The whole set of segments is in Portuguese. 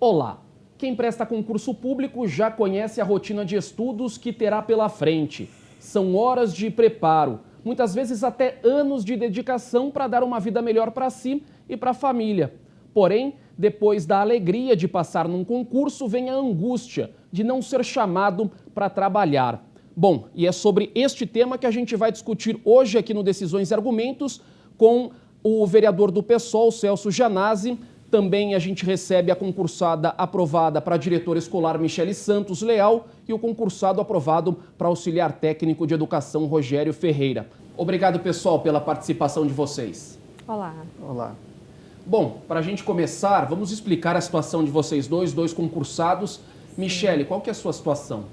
Olá! Quem presta concurso público já conhece a rotina de estudos que terá pela frente. São horas de preparo, muitas vezes até anos de dedicação para dar uma vida melhor para si e para a família. Porém, depois da alegria de passar num concurso, vem a angústia de não ser chamado para trabalhar. Bom, e é sobre este tema que a gente vai discutir hoje aqui no Decisões e Argumentos com o vereador do PSOL, Celso Janazzi. Também a gente recebe a concursada aprovada para diretora escolar Michele Santos Leal e o concursado aprovado para auxiliar técnico de educação Rogério Ferreira. Obrigado, pessoal, pela participação de vocês. Olá. Olá. Bom, para a gente começar, vamos explicar a situação de vocês dois concursados. Michele, qual que é a sua situação?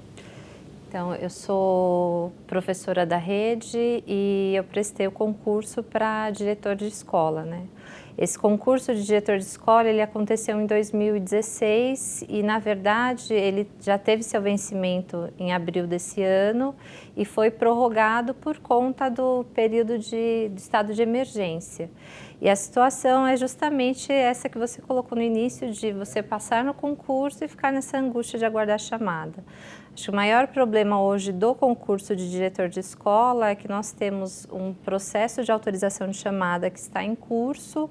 Então, eu sou professora da rede e eu prestei o concurso para diretor de escola, né? Esse concurso de diretor de escola, ele aconteceu em 2016 e, na verdade, ele já teve seu vencimento em abril desse ano e foi prorrogado por conta do período de estado de emergência. E a situação é justamente essa que você colocou no início, de você passar no concurso e ficar nessa angústia de aguardar a chamada. Acho que o maior problema hoje do concurso de diretor de escola é que nós temos um processo de autorização de chamada que está em curso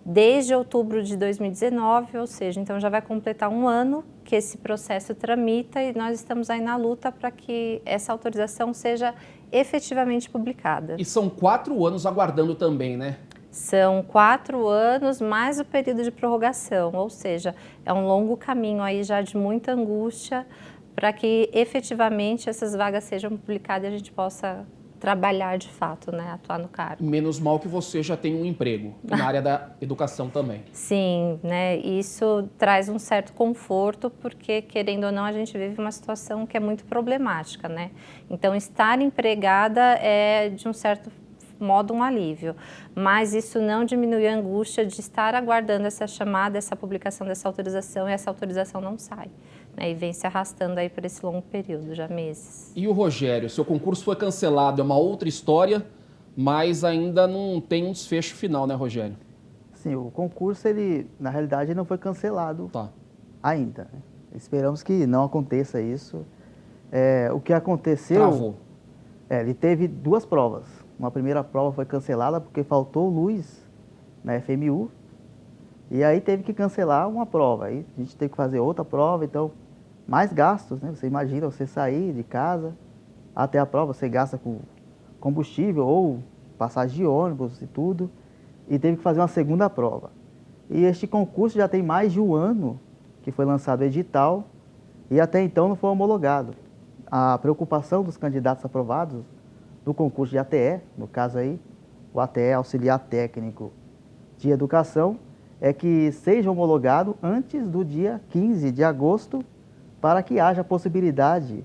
desde outubro de 2019, ou seja, então já vai completar um ano que esse processo tramita e nós estamos aí na luta para que essa autorização seja efetivamente publicada. E são 4 anos aguardando também, né? São 4 anos mais o período de prorrogação, ou seja, é um longo caminho aí já de muita angústia para que efetivamente essas vagas sejam publicadas e a gente possa trabalhar de fato, né, atuar no cargo. Menos mal que você já tem um emprego na área da educação também. Sim, né, isso traz um certo conforto porque, querendo ou não, a gente vive uma situação que é muito problemática, né? Então, estar empregada é, de um certo modo, um alívio, mas isso não diminui a angústia de estar aguardando essa chamada, essa publicação dessa autorização e essa autorização não sai, né, e vem se arrastando aí por esse longo período, já meses. E o Rogério, seu concurso foi cancelado, é uma outra história, mas ainda não tem um desfecho final, né, Rogério? Sim, o concurso, ele, na realidade, não foi cancelado ainda. Esperamos que não aconteça isso. O que aconteceu... Travou. Ele teve 2 provas. Uma primeira prova foi cancelada porque faltou luz na FMU. E aí teve que cancelar uma prova. Aí a gente teve que fazer outra prova, então mais gastos, né? Você imagina você sair de casa até a prova, você gasta com combustível ou passagem de ônibus e tudo. E teve que fazer uma segunda prova. E este concurso já tem mais de 1 ano que foi lançado o edital e até então não foi homologado. A preocupação dos candidatos aprovados no concurso de ATE, no caso aí, o ATE, Auxiliar Técnico de Educação, é que seja homologado antes do dia 15 de agosto para que haja possibilidade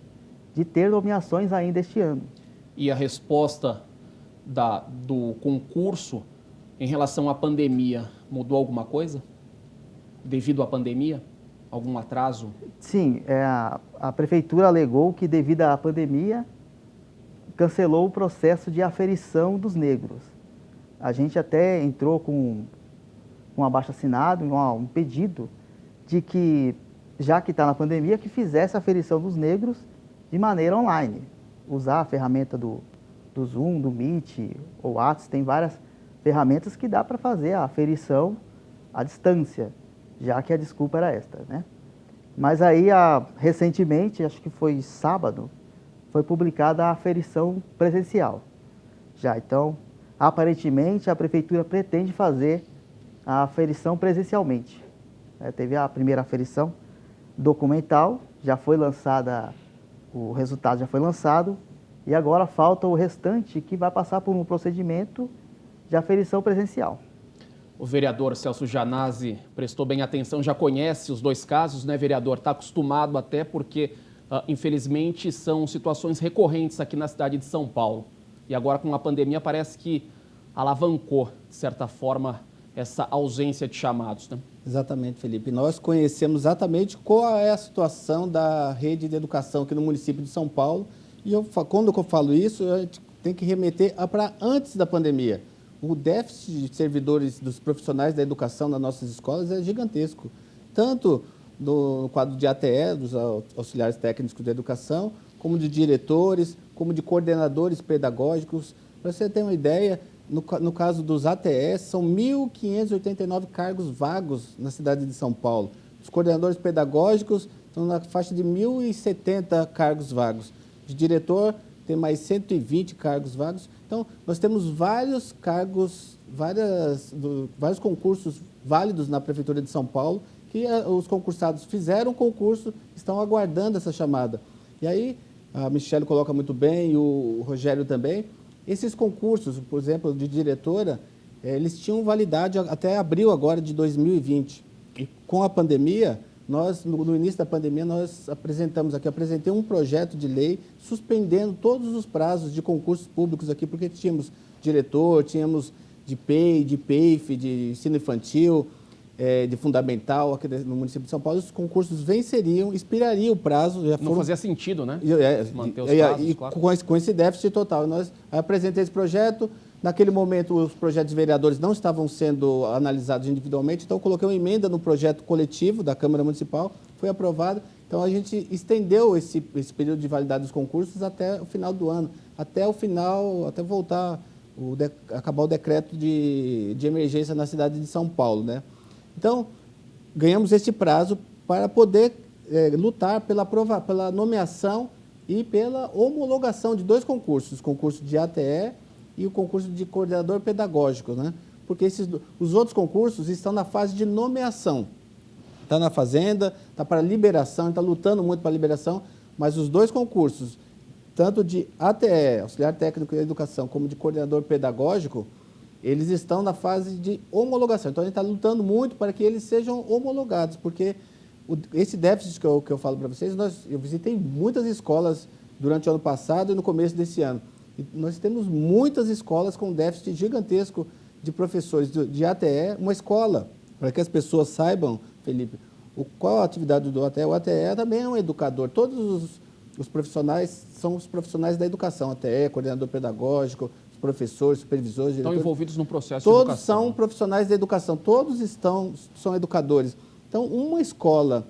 de ter nomeações ainda este ano. E a resposta do concurso em relação à pandemia mudou alguma coisa? Devido à pandemia? Algum atraso? Sim, a prefeitura alegou que devido à pandemia cancelou o processo de aferição dos negros. A gente até entrou com um abaixo-assinado, um pedido de que, já que está na pandemia, que fizesse a aferição dos negros de maneira online. Usar a ferramenta do Zoom, do Meet ou Whats, tem várias ferramentas que dá para fazer a aferição à distância, já que a desculpa era esta, né? Mas aí, recentemente, acho que foi sábado, foi publicada a aferição presencial. Já, então, aparentemente, a prefeitura pretende fazer a aferição presencialmente. Teve a primeira aferição documental, já foi lançada, o resultado já foi lançado, e agora falta o restante, que vai passar por um procedimento de aferição presencial. O vereador Celso Janazzi prestou bem atenção, já conhece os 2 casos, né, vereador? Está acostumado até porque, infelizmente, são situações recorrentes aqui na cidade de São Paulo. E agora, com a pandemia, parece que alavancou, de certa forma, essa ausência de chamados, né? Exatamente, Felipe. Nós conhecemos exatamente qual é a situação da rede de educação aqui no município de São Paulo. E quando eu falo isso, a gente tem que remeter para antes da pandemia. O déficit de servidores, dos profissionais da educação nas nossas escolas é gigantesco. Tanto no quadro de ATE, dos auxiliares técnicos de educação, como de diretores, como de coordenadores pedagógicos. Para você ter uma ideia, no caso dos ATEs, são 1.589 cargos vagos na cidade de São Paulo. Os coordenadores pedagógicos estão na faixa de 1.070 cargos vagos. De diretor, tem mais 120 cargos vagos. Então, nós temos vários cargos, vários concursos válidos na Prefeitura de São Paulo, que os concursados fizeram o concurso, estão aguardando essa chamada. E aí, a Michele coloca muito bem, e o Rogério também, esses concursos, por exemplo, de diretora, eles tinham validade até abril agora de 2020. E com a pandemia, no início da pandemia, nós apresentei um projeto de lei suspendendo todos os prazos de concursos públicos aqui, porque tínhamos diretor, tínhamos de PEI, de PEIF, de ensino infantil, de fundamental aqui no município de São Paulo. Os concursos venceriam, expiraria o prazo. Não fazia sentido, né? Manter os prazos, claro. Com esse déficit total. Nós apresentei esse projeto. Naquele momento, os projetos vereadores não estavam sendo analisados individualmente, então eu coloquei uma emenda no projeto coletivo da Câmara Municipal, foi aprovado. Então, a gente estendeu esse período de validade dos concursos até o final do ano, até voltar, acabar o decreto de emergência na cidade de São Paulo, né? Então, ganhamos esse prazo para poder lutar pela nomeação e pela homologação de 2 concursos, o concurso de ATE e o concurso de coordenador pedagógico, né? Porque os outros concursos estão na fase de nomeação. Está na Fazenda, está para liberação, está lutando muito para a liberação, mas os 2 concursos, tanto de ATE, auxiliar técnico de educação, como de coordenador pedagógico, eles estão na fase de homologação. Então, a gente está lutando muito para que eles sejam homologados, porque esse déficit que eu falo para vocês, eu visitei muitas escolas durante o ano passado e no começo desse ano. E nós temos muitas escolas com déficit gigantesco de professores de ATE. Uma escola, para que as pessoas saibam, Felipe, qual a atividade do ATE? O ATE também é um educador. Todos os profissionais são os profissionais da educação. ATE, coordenador pedagógico, os professores, supervisores, diretores. Estão envolvidos no processo de educação. Todos são profissionais da educação, todos são educadores. Então, uma escola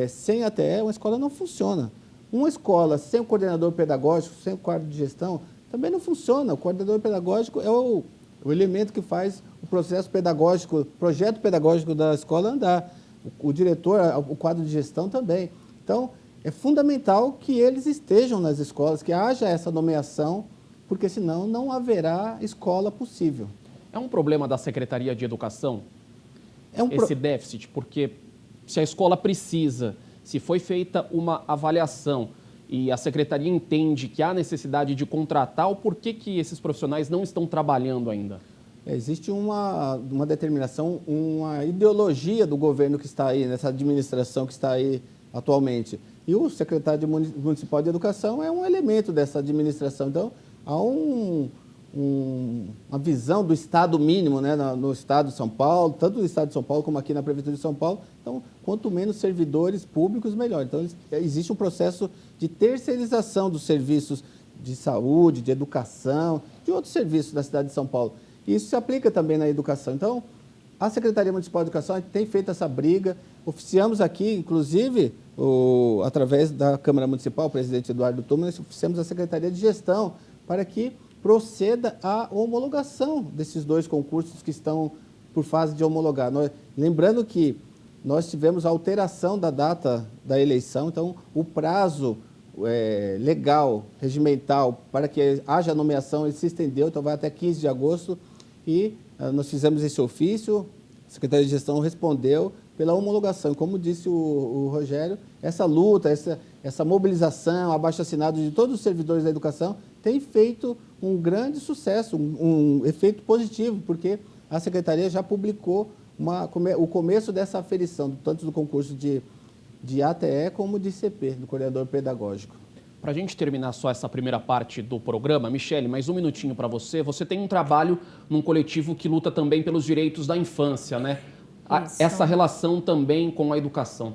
sem ATE, uma escola não funciona. Uma escola sem o coordenador pedagógico, sem o quadro de gestão, também não funciona. O coordenador pedagógico é o elemento que faz o processo pedagógico, o projeto pedagógico da escola andar. O diretor, o quadro de gestão também. Então, é fundamental que eles estejam nas escolas, que haja essa nomeação, porque senão não haverá escola possível. É um problema da Secretaria de Educação, esse déficit, porque se a escola precisa, se foi feita uma avaliação e a Secretaria entende que há necessidade de contratar, por que esses profissionais não estão trabalhando ainda? Existe uma determinação, uma ideologia do governo que está aí, nessa administração que está aí atualmente. E o secretário municipal de educação é um elemento dessa administração. Então, há uma visão do Estado mínimo, né, no Estado de São Paulo, tanto no Estado de São Paulo como aqui na Prefeitura de São Paulo. Então, quanto menos servidores públicos, melhor. Então, existe um processo de terceirização dos serviços de saúde, de educação, de outros serviços da cidade de São Paulo. E isso se aplica também na educação. Então, a Secretaria Municipal de Educação tem feito essa briga. Oficiamos aqui, inclusive, através da Câmara Municipal, o presidente Eduardo Tumas, oficiamos a Secretaria de Gestão para que proceda a homologação desses 2 concursos que estão por fase de homologar. Lembrando que nós tivemos a alteração da data da eleição, então o prazo legal, regimental, para que haja nomeação, ele se estendeu, então vai até 15 de agosto, e nós fizemos esse ofício, a Secretaria de Gestão respondeu pela homologação. Como disse o Rogério, essa luta, essa mobilização, abaixo-assinado de todos os servidores da educação, tem feito um grande sucesso, um efeito positivo, porque a Secretaria já publicou o começo dessa aferição, tanto do concurso de ATE como de CP, do coordenador pedagógico. Para a gente terminar só essa primeira parte do programa, Michele, mais um minutinho para você. Você tem um trabalho num coletivo que luta também pelos direitos da infância, né? Essa relação também com a educação.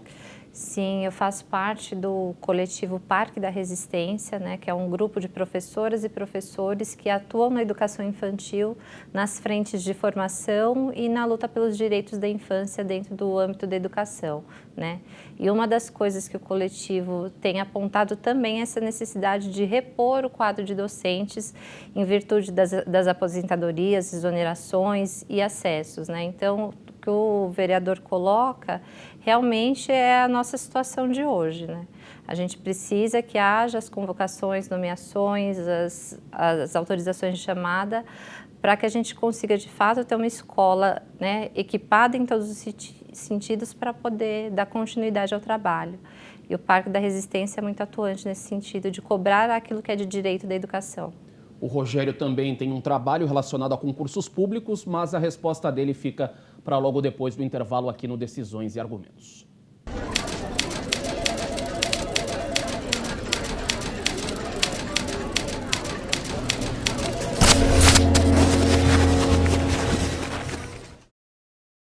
Sim, eu faço parte do coletivo Parque da Resistência, né, que é um grupo de professoras e professores que atuam na educação infantil, nas frentes de formação e na luta pelos direitos da infância dentro do âmbito da educação, né? E uma das coisas que o coletivo tem apontado também é essa necessidade de repor o quadro de docentes em virtude das aposentadorias, exonerações e acessos, né? Então, o que o vereador coloca realmente é a nossa situação de hoje, né? A gente precisa que haja as convocações, nomeações, as autorizações de chamada, para que a gente consiga, de fato, ter uma escola, né, equipada em todos os sentidos para poder dar continuidade ao trabalho. E o Parque da Resistência é muito atuante nesse sentido, de cobrar aquilo que é de direito da educação. O Rogério também tem um trabalho relacionado a concursos públicos, mas a resposta dele fica para logo depois do intervalo aqui no Decisões e Argumentos.